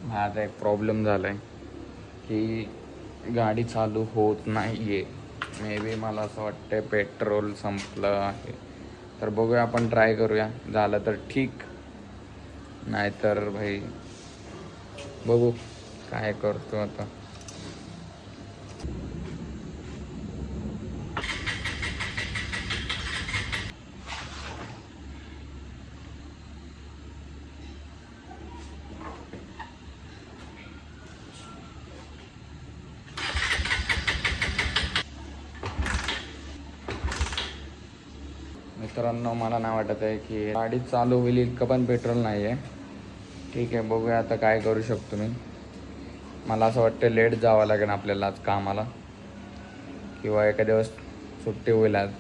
माझा एक प्रॉब्लेम झाला आहे की गाडी चालू होत नाही आहे. मे बी मला असं वाटतं पेट्रोल संपलं आहे. तर बघूया, आपण ट्राय करूया. झालं तर ठीक, नाहीतर भाई बघू काय करतो आता. मित्रांनो, मला नाही वाटत आहे की गाडी चालू होईल. इतकं पण पेट्रोल नाही आहे. ठीक आहे, बघूया आता काय करू शकतो मी. मला असं वाटतं लेट जावं लागेल आपल्याला आज कामाला, किंवा एका दिवस सुट्टी होईल आज.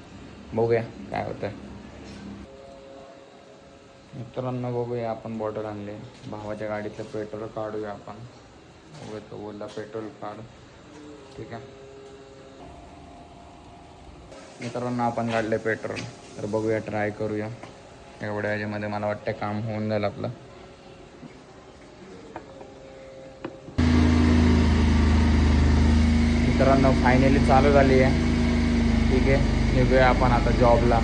बघूया काय होतं. मित्रांनो, बघूया, आपण बॉटल आणले. भावाच्या गाडीचं पेट्रोल काढूया आपण. बघूया, तो बोलला पेट्रोल काढ. ठीक आहे मित्रांनो, आपण काढले पेट्रोल. तर बघूया, ट्राय करूया. एवढ्या ह्याच्यामध्ये मला वाटतं काम होऊन जाईल आपलं. मित्रांनो, फायनली चालू झाली आहे. ठीक आहे, निघूया आपण आता जॉबला.